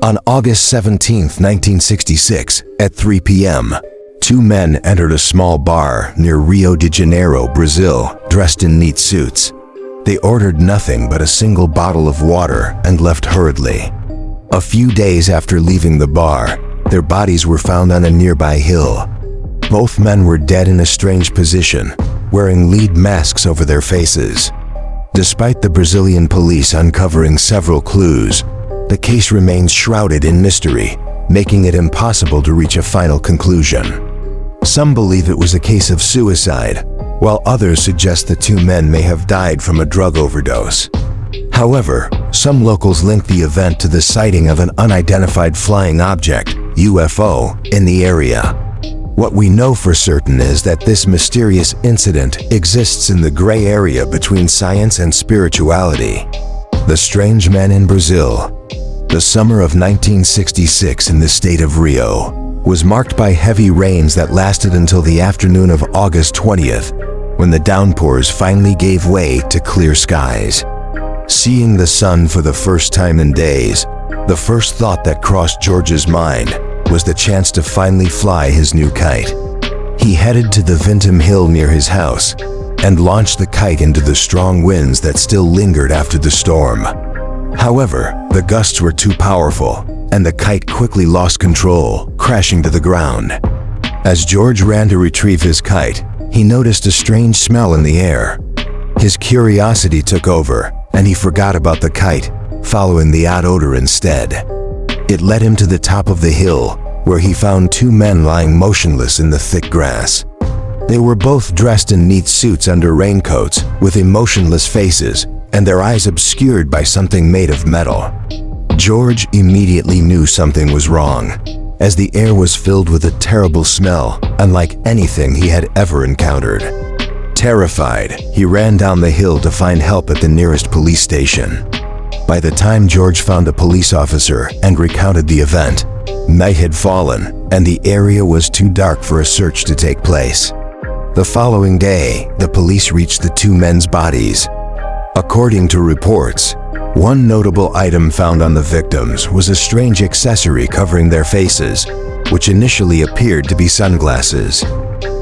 On August 17, 1966, at 3 p.m., two men entered a small bar near Rio de Janeiro, Brazil, dressed in neat suits. They ordered nothing but a single bottle of water and left hurriedly. A few days after leaving the bar, their bodies were found on a nearby hill. Both men were dead in a strange position, wearing lead masks over their faces. Despite the Brazilian police uncovering several clues, the case remains shrouded in mystery, making it impossible to reach a final conclusion. Some believe it was a case of suicide, while others suggest the two men may have died from a drug overdose. However, some locals link the event to the sighting of an unidentified flying object, UFO, in the area. What we know for certain is that this mysterious incident exists in the gray area between science and spirituality. The Strange Men in Brazil. The summer of 1966 in the state of Rio was marked by heavy rains that lasted until the afternoon of August 20th, when the downpours finally gave way to clear skies. Seeing the sun for the first time in days, the first thought that crossed George's mind was the chance to finally fly his new kite. He headed to the Vintim Hill near his house and launched the kite into the strong winds that still lingered after the storm. However, the gusts were too powerful, and the kite quickly lost control, crashing to the ground. As George ran to retrieve his kite, he noticed a strange smell in the air. His curiosity took over, and he forgot about the kite, following the odd odor instead. It led him to the top of the hill, where he found two men lying motionless in the thick grass. They were both dressed in neat suits under raincoats, with emotionless faces, and their eyes obscured by something made of metal. George immediately knew something was wrong, as the air was filled with a terrible smell, unlike anything he had ever encountered. Terrified, he ran down the hill to find help at the nearest police station. By the time George found a police officer and recounted the event, night had fallen, and the area was too dark for a search to take place. The following day, the police reached the two men's bodies. According to reports, one notable item found on the victims was a strange accessory covering their faces, which initially appeared to be sunglasses.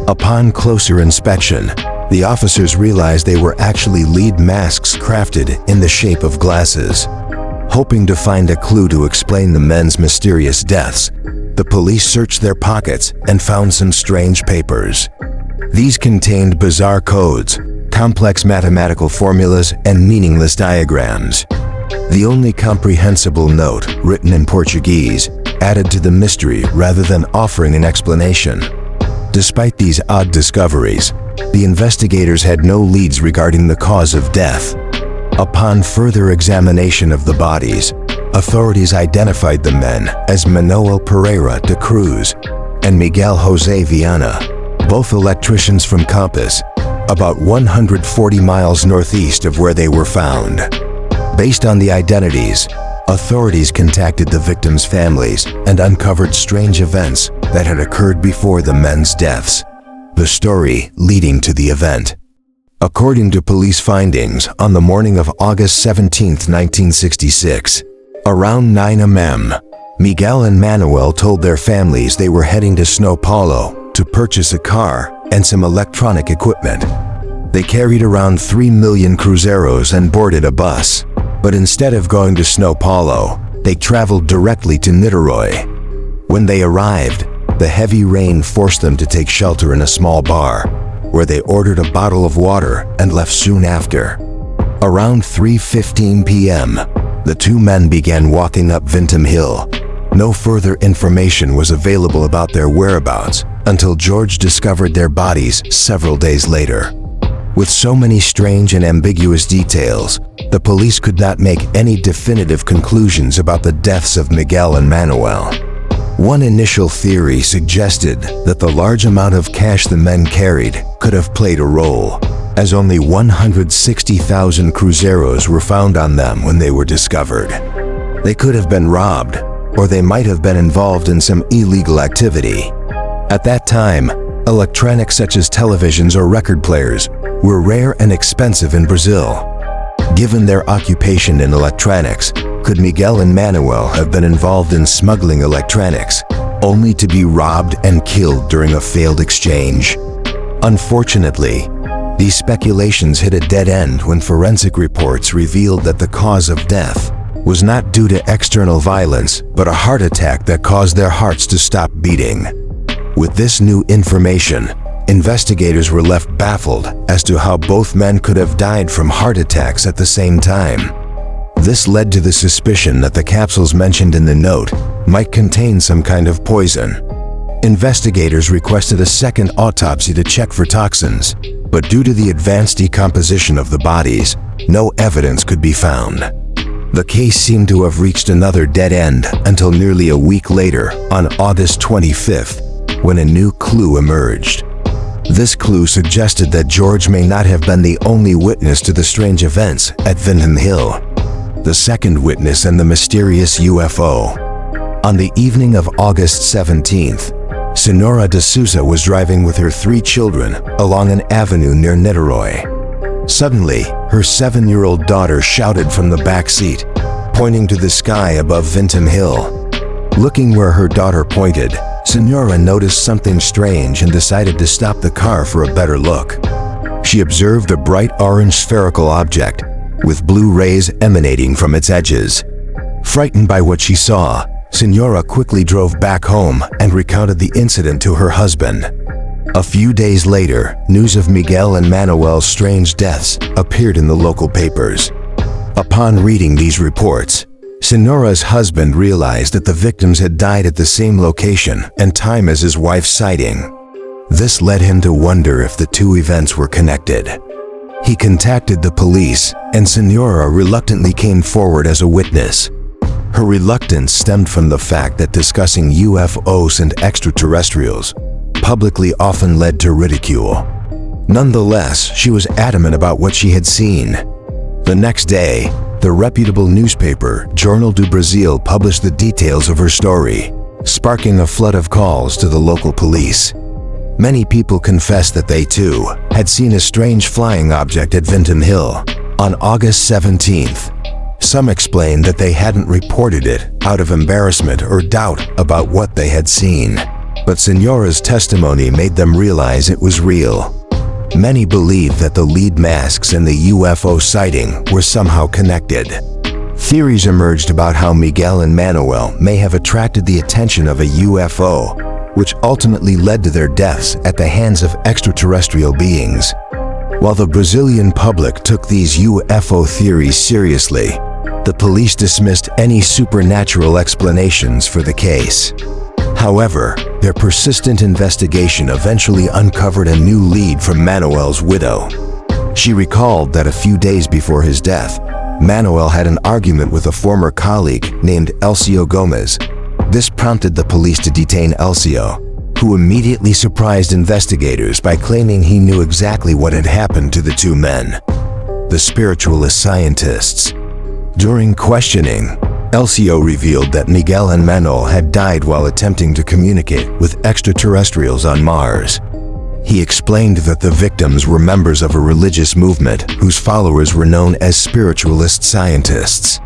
Upon closer inspection, the officers realized they were actually lead masks crafted in the shape of glasses. Hoping to find a clue to explain the men's mysterious deaths, the police searched their pockets and found some strange papers. These contained bizarre codes, complex mathematical formulas, and meaningless diagrams. The only comprehensible note, written in Portuguese, added to the mystery rather than offering an explanation. Despite these odd discoveries, the investigators had no leads regarding the cause of death. Upon further examination of the bodies, authorities identified the men as Manoel Pereira de Cruz and Miguel Jose Viana, both electricians from Campos, about 140 miles northeast of where they were found. Based on the identities, authorities contacted the victims' families and uncovered strange events that had occurred before the men's deaths. The story leading to the event. According to police findings, on the morning of August 17, 1966, around 9 a.m., Miguel and Manoel told their families they were heading to São Paulo to purchase a car and some electronic equipment. They carried around 3 million cruzeiros and boarded a bus, but instead of going to São Paulo, they traveled directly to Niterói. When they arrived, the heavy rain forced them to take shelter in a small bar, where they ordered a bottle of water and left soon after. Around 3:15 p.m., the two men began walking up Vintim Hill. No further information was available about their whereabouts until George discovered their bodies several days later. With so many strange and ambiguous details, the police could not make any definitive conclusions about the deaths of Miguel and Manoel. One initial theory suggested that the large amount of cash the men carried could have played a role, as only 160,000 cruzeiros were found on them when they were discovered. They could have been robbed, or they might have been involved in some illegal activity. At that time, electronics such as televisions or record players were rare and expensive in Brazil. Given their occupation in electronics, Could Miguel and Manoel have been involved in smuggling electronics, only to be robbed and killed during a failed exchange? Unfortunately, these speculations hit a dead end when forensic reports revealed that the cause of death was not due to external violence, but a heart attack that caused their hearts to stop beating. With this new information, investigators were left baffled as to how both men could have died from heart attacks at the same time. This led to the suspicion that the capsules mentioned in the note might contain some kind of poison. Investigators requested a second autopsy to check for toxins, but due to the advanced decomposition of the bodies, no evidence could be found. The case seemed to have reached another dead end until nearly a week later, on August 25th, when a new clue emerged. This clue suggested that George may not have been the only witness to the strange events at Vinton Hill, the second witness and the mysterious UFO. On the evening of August 17th, Senora de Souza was driving with her 3 children along an avenue near Niterói. Suddenly, her 7-year-old daughter shouted from the back seat, pointing to the sky above Vinton Hill. Looking where her daughter pointed, Senora noticed something strange and decided to stop the car for a better look. She observed a bright orange spherical object with blue rays emanating from its edges. Frightened by what she saw, Senora quickly drove back home and recounted the incident to her husband. A few days later, news of Miguel and Manoel's strange deaths appeared in the local papers. Upon reading these reports, Senora's husband realized that the victims had died at the same location and time as his wife's sighting. This led him to wonder if the two events were connected. He contacted the police, and Senora reluctantly came forward as a witness. Her reluctance stemmed from the fact that discussing UFOs and extraterrestrials publicly often led to ridicule. Nonetheless, she was adamant about what she had seen. The next day, the reputable newspaper Jornal do Brasil published the details of her story, sparking a flood of calls to the local police. Many people confessed that they too had seen a strange flying object at Vinton Hill on August 17th. Some explained that they hadn't reported it out of embarrassment or doubt about what they had seen, but Senora's testimony made them realize it was real. Many believed that the lead masks and the UFO sighting were somehow connected. Theories emerged about how Miguel and Manoel may have attracted the attention of a UFO, which ultimately led to their deaths at the hands of extraterrestrial beings. While the Brazilian public took these UFO theories seriously, the police dismissed any supernatural explanations for the case. However, their persistent investigation eventually uncovered a new lead from Manoel's widow. She recalled that a few days before his death, Manoel had an argument with a former colleague named Elcio Gomez. This prompted the police to detain Elcio, who immediately surprised investigators by claiming he knew exactly what had happened to the two men, the spiritualist scientists. During questioning, Elcio revealed that Miguel and Manoel had died while attempting to communicate with extraterrestrials on Mars. He explained that the victims were members of a religious movement whose followers were known as spiritualist scientists.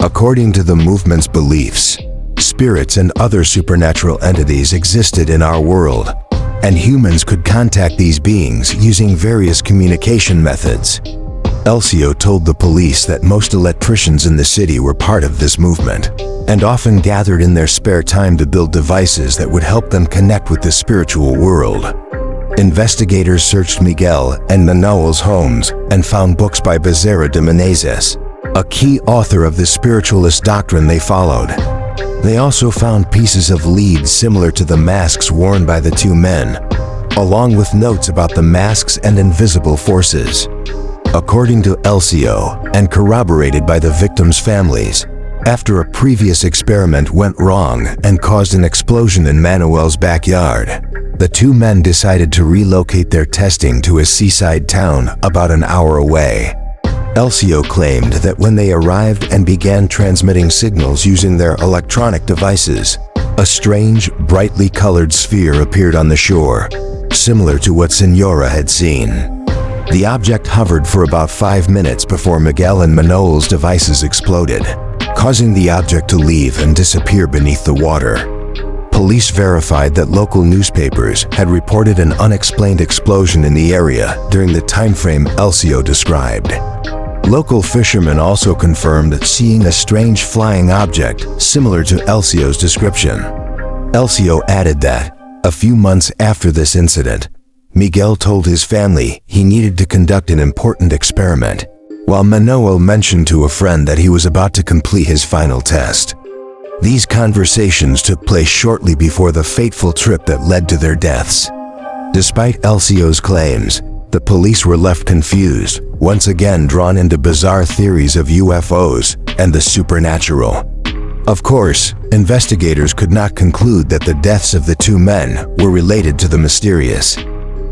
According to the movement's beliefs, spirits and other supernatural entities existed in our world, and humans could contact these beings using various communication methods. Elcio told the police that most electricians in the city were part of this movement, and often gathered in their spare time to build devices that would help them connect with the spiritual world. Investigators searched Miguel and Manoel's homes and found books by Bezerra de Menezes, a key author of the spiritualist doctrine they followed. They also found pieces of lead similar to the masks worn by the two men, along with notes about the masks and invisible forces. According to Elcio, and corroborated by the victims' families, after a previous experiment went wrong and caused an explosion in Manoel's backyard, the two men decided to relocate their testing to a seaside town about an hour away. Elcio claimed that when they arrived and began transmitting signals using their electronic devices, a strange, brightly colored sphere appeared on the shore, similar to what Senora had seen. The object hovered for about 5 minutes before Miguel and Manoel's devices exploded, causing the object to leave and disappear beneath the water. Police verified that local newspapers had reported an unexplained explosion in the area during the timeframe Elcio described. Local fishermen also confirmed seeing a strange flying object similar to Elcio's description. Elcio added that, a few months after this incident, Miguel told his family he needed to conduct an important experiment, while Manoel mentioned to a friend that he was about to complete his final test. These conversations took place shortly before the fateful trip that led to their deaths. Despite Elcio's claims, the police were left confused, once again drawn into bizarre theories of UFOs and the supernatural. Of course, investigators could not conclude that the deaths of the two men were related to the mysterious.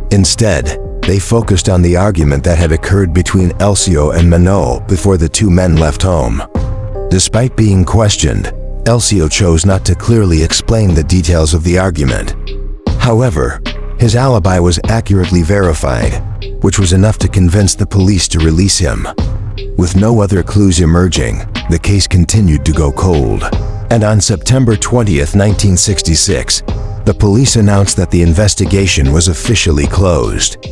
Instead, they focused on the argument that had occurred between Elcio and Manoel before the two men left home. Despite being questioned, Elcio chose not to clearly explain the details of the argument. However, his alibi was accurately verified, which was enough to convince the police to release him. With no other clues emerging, the case continued to go cold. And on September 20th, 1966, the police announced that the investigation was officially closed.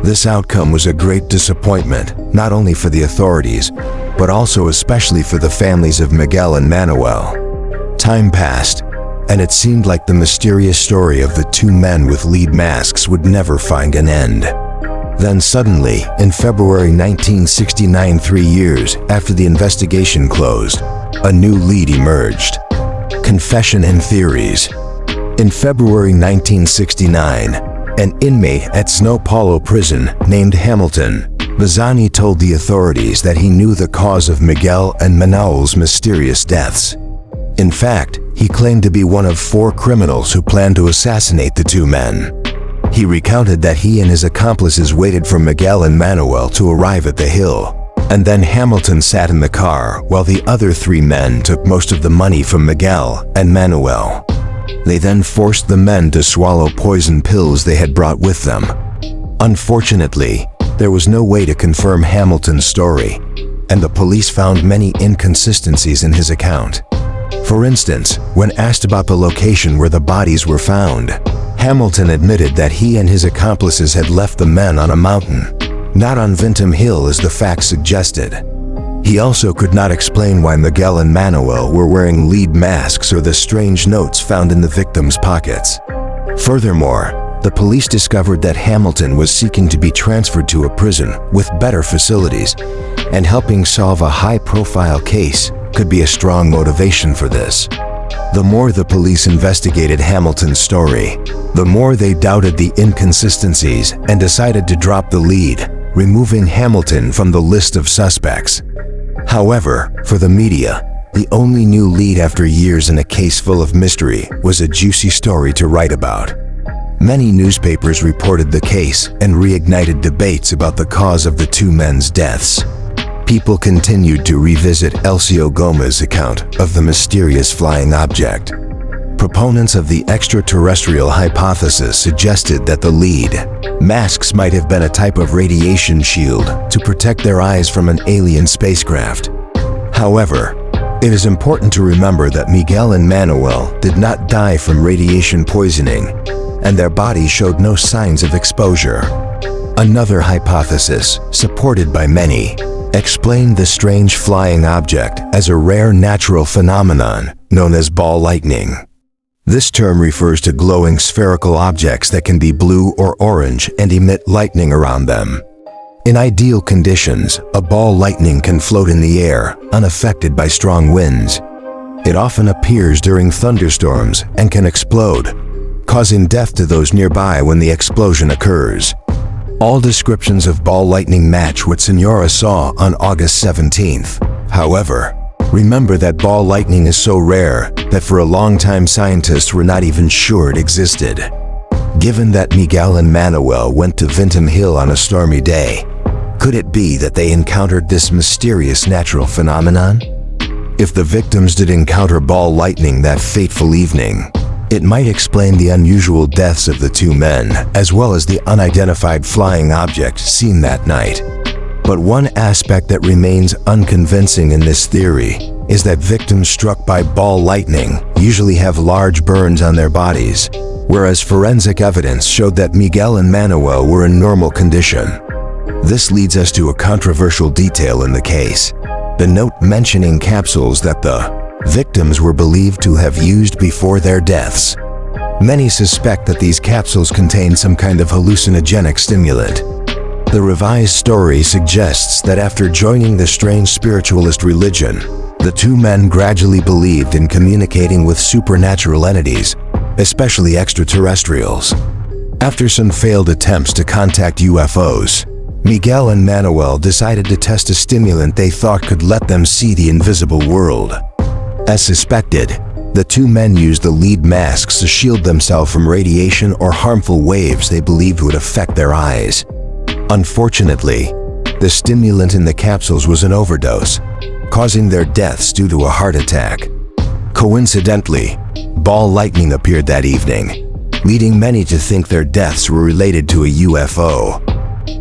This outcome was a great disappointment, not only for the authorities, but also especially for the families of Miguel and Manoel. Time passed, and it seemed like the mysterious story of the two men with lead masks would never find an end. Then suddenly, in February 1969, 3 years after the investigation closed, a new lead emerged. Confession and theories. In February 1969, an inmate at São Paulo prison named Hamilton Bazzani told the authorities that he knew the cause of Miguel and Manoel's mysterious deaths. In fact, he claimed to be one of 4 criminals who planned to assassinate the two men. He recounted that he and his accomplices waited for Miguel and Manoel to arrive at the hill, and then Hamilton sat in the car while the other 3 men took most of the money from Miguel and Manoel. They then forced the men to swallow poison pills they had brought with them. Unfortunately, there was no way to confirm Hamilton's story, and the police found many inconsistencies in his account. For instance, when asked about the location where the bodies were found, Hamilton admitted that he and his accomplices had left the men on a mountain, not on Vintim Hill as the facts suggested. He also could not explain why Miguel and Manoel were wearing lead masks or the strange notes found in the victims' pockets. Furthermore, the police discovered that Hamilton was seeking to be transferred to a prison with better facilities, and helping solve a high-profile case could be a strong motivation for this. The more the police investigated Hamilton's story, the more they doubted the inconsistencies and decided to drop the lead, removing Hamilton from the list of suspects. However, for the media, the only new lead after years in a case full of mystery was a juicy story to write about. Many newspapers reported the case and reignited debates about the cause of the two men's deaths. People continued to revisit Elcio Gomez's account of the mysterious flying object. Proponents of the extraterrestrial hypothesis suggested that the lead masks might have been a type of radiation shield to protect their eyes from an alien spacecraft. However, it is important to remember that Miguel and Manoel did not die from radiation poisoning, and their bodies showed no signs of exposure. Another hypothesis, supported by many, explained the strange flying object as a rare natural phenomenon known as ball lightning. This term refers to glowing spherical objects that can be blue or orange and emit lightning around them. In ideal conditions, a ball lightning can float in the air, unaffected by strong winds. It often appears during thunderstorms and can explode, causing death to those nearby when the explosion occurs. All descriptions of ball lightning match what Senora saw on August 17th. However, remember that ball lightning is so rare that for a long time scientists were not even sure it existed. Given that Miguel and Manoel went to Vintim Hill on a stormy day, could it be that they encountered this mysterious natural phenomenon? If the victims did encounter ball lightning that fateful evening, it might explain the unusual deaths of the two men, as well as the unidentified flying object seen that night. But one aspect that remains unconvincing in this theory is that victims struck by ball lightning usually have large burns on their bodies, whereas forensic evidence showed that Miguel and Manoel were in normal condition. This leads us to a controversial detail in the case: the note mentioning capsules that the victims were believed to have used before their deaths. Many suspect that these capsules contain some kind of hallucinogenic stimulant. The revised story suggests that after joining the strange spiritualist religion, the two men gradually believed in communicating with supernatural entities, especially extraterrestrials. After some failed attempts to contact UFOs, Miguel and Manoel decided to test a stimulant they thought could let them see the invisible world. As suspected, the two men used the lead masks to shield themselves from radiation or harmful waves they believed would affect their eyes. Unfortunately, the stimulant in the capsules was an overdose, causing their deaths due to a heart attack. Coincidentally, ball lightning appeared that evening, leading many to think their deaths were related to a UFO.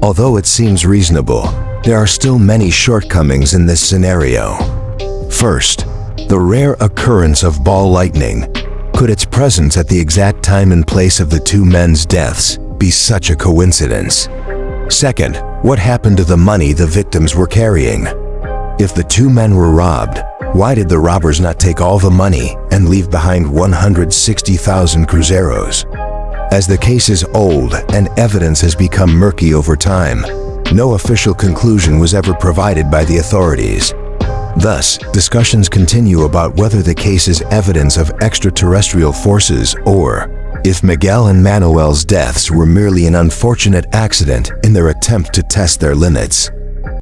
Although it seems reasonable, there are still many shortcomings in this scenario. First, the rare occurrence of ball lightning. Could its presence at the exact time and place of the two men's deaths be such a coincidence? Second, what happened to the money the victims were carrying? If the two men were robbed, why did the robbers not take all the money and leave behind 160,000 cruzeros? As the case is old and evidence has become murky over time, no official conclusion was ever provided by the authorities. Thus, discussions continue about whether the case is evidence of extraterrestrial forces or if Miguel and Manoel's deaths were merely an unfortunate accident in their attempt to test their limits.